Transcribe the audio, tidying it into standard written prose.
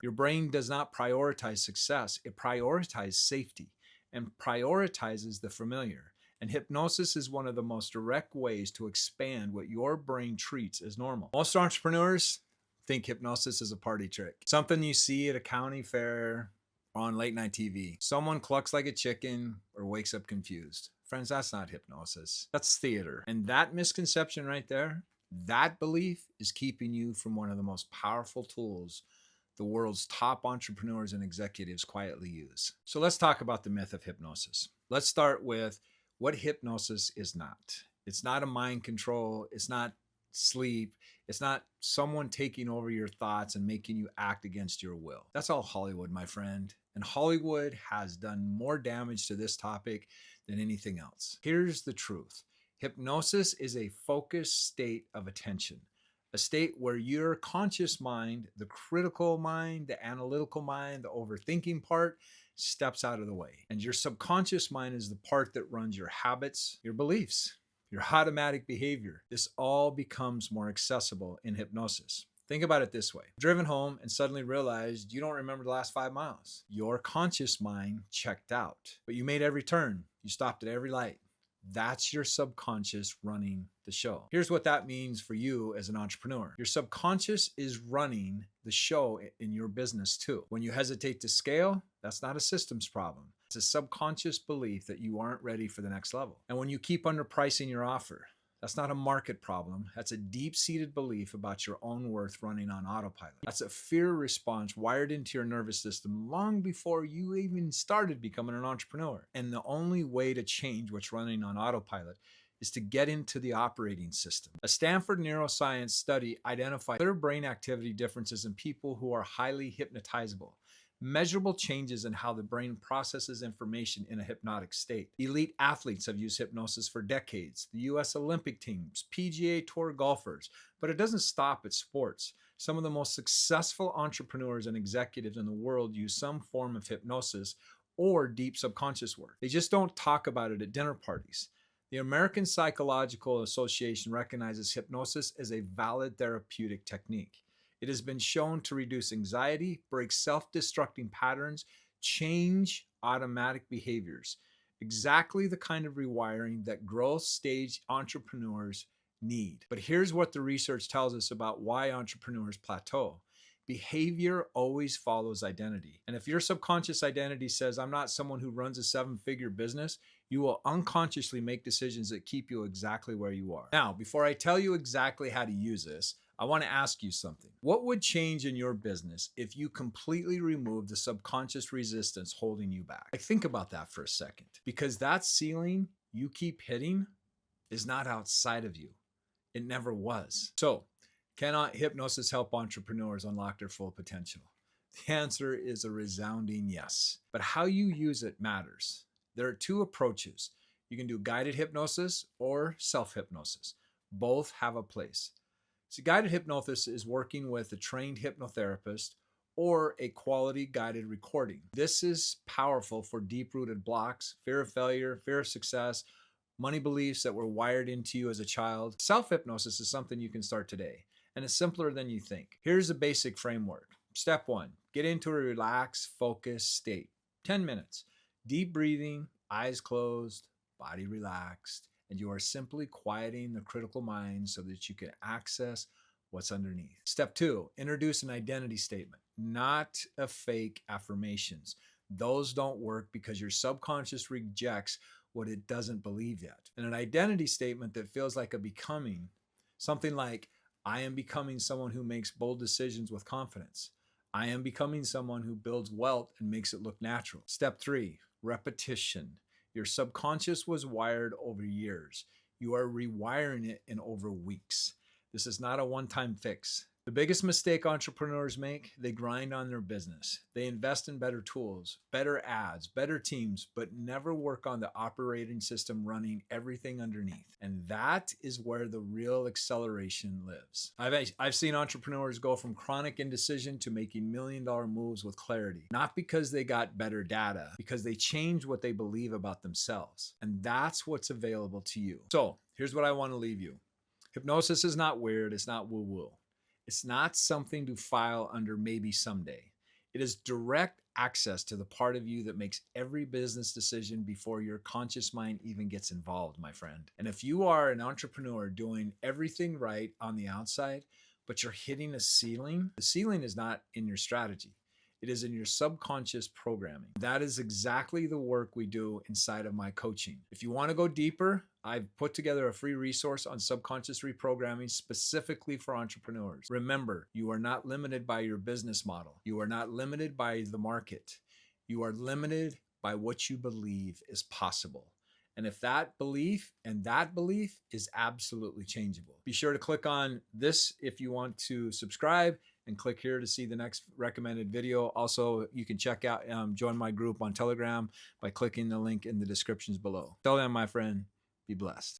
Your brain does not prioritize success, it prioritizes safety and prioritizes the familiar. And hypnosis is one of the most direct ways to expand what your brain treats as normal. Most entrepreneurs think hypnosis is a party trick, something you see at a county fair or on late night TV. Someone clucks like a chicken or wakes up confused. Friends, that's not hypnosis. That's theater. And that misconception right there, that belief is keeping you from one of the most powerful tools the world's top entrepreneurs and executives quietly use. So let's talk about the myth of hypnosis. Let's start with what hypnosis is not. It's not a mind control. It's not sleep. It's not someone taking over your thoughts and making you act against your will. That's all Hollywood, my friend. And Hollywood has done more damage to this topic than anything else. Here's the truth. Hypnosis is a focused state of attention, a state where your conscious mind, the critical mind, the analytical mind, the overthinking part, steps out of the way. And your subconscious mind is the part that runs your habits, your beliefs, your automatic behavior. This all becomes more accessible in hypnosis. Think about it this way. Driven home and suddenly realized you don't remember the last 5 miles. Your conscious mind checked out, but you made every turn. You stopped at every light. That's your subconscious running the show. Here's what that means for you as an entrepreneur. Your subconscious is running the show in your business too. When you hesitate to scale, that's not a systems problem. It's a subconscious belief that you aren't ready for the next level. And when you keep underpricing your offer, that's not a market problem. That's a deep-seated belief about your own worth running on autopilot. That's a fear response wired into your nervous system long before you even started becoming an entrepreneur. And the only way to change what's running on autopilot is to get into the operating system. A Stanford neuroscience study identified clear brain activity differences in people who are highly hypnotizable. Measurable changes in how the brain processes information in a hypnotic state. Elite athletes have used hypnosis for decades. The US Olympic teams, PGA Tour golfers, but it doesn't stop at sports. Some of the most successful entrepreneurs and executives in the world use some form of hypnosis or deep subconscious work. They just don't talk about it at dinner parties. The American Psychological Association recognizes hypnosis as a valid therapeutic technique. It has been shown to reduce anxiety, break self-destructing patterns, change automatic behaviors. Exactly the kind of rewiring that growth stage entrepreneurs need. But here's what the research tells us about why entrepreneurs plateau. Behavior always follows identity. And if your subconscious identity says, I'm not someone who runs a 7-figure business, you will unconsciously make decisions that keep you exactly where you are. Now, before I tell you exactly how to use this, I want to ask you something. What would change in your business if you completely removed the subconscious resistance holding you back? Think about that for a second, because that ceiling you keep hitting is not outside of you. It never was. So, cannot hypnosis help entrepreneurs unlock their full potential? The answer is a resounding yes. But how you use it matters. There are 2 approaches. You can do guided hypnosis or self-hypnosis. Both have a place. So guided hypnosis is working with a trained hypnotherapist or a quality guided recording. This is powerful for deep-rooted blocks, fear of failure, fear of success, money beliefs that were wired into you as a child. Self-hypnosis is something you can start today, and it's simpler than you think. Here's a basic framework. Step 1, get into a relaxed, focused state. 10 minutes, deep breathing, eyes closed, body relaxed, and you are simply quieting the critical mind so that you can access what's underneath. Step 2, introduce an identity statement, not a fake affirmations. Those don't work because your subconscious rejects what it doesn't believe yet. And an identity statement that feels like a becoming, something like, I am becoming someone who makes bold decisions with confidence. I am becoming someone who builds wealth and makes it look natural. Step 3, repetition. Your subconscious was wired over years. You are rewiring it in over weeks. This is not a one-time fix. The biggest mistake entrepreneurs make, they grind on their business. They invest in better tools, better ads, better teams, but never work on the operating system running everything underneath. And that is where the real acceleration lives. I've seen entrepreneurs go from chronic indecision to making million-dollar moves with clarity. Not because they got better data, because they changed what they believe about themselves. And that's what's available to you. So here's what I want to leave you. Hypnosis is not weird. It's not woo-woo. It's not something to file under maybe someday. It is direct access to the part of you that makes every business decision before your conscious mind even gets involved, my friend. And if you are an entrepreneur doing everything right on the outside, but you're hitting a ceiling, the ceiling is not in your strategy. It is in your subconscious programming. That is exactly the work we do inside of my coaching. If you want to go deeper, I've put together a free resource on subconscious reprogramming specifically for entrepreneurs. Remember, you are not limited by your business model. You are not limited by the market. You are limited by what you believe is possible. And if that belief is absolutely changeable. Be sure to click on this if you want to subscribe, and click here to see the next recommended video. Also, you can check out, join my group on Telegram by clicking the link in the descriptions below. Till then, my friend, be blessed.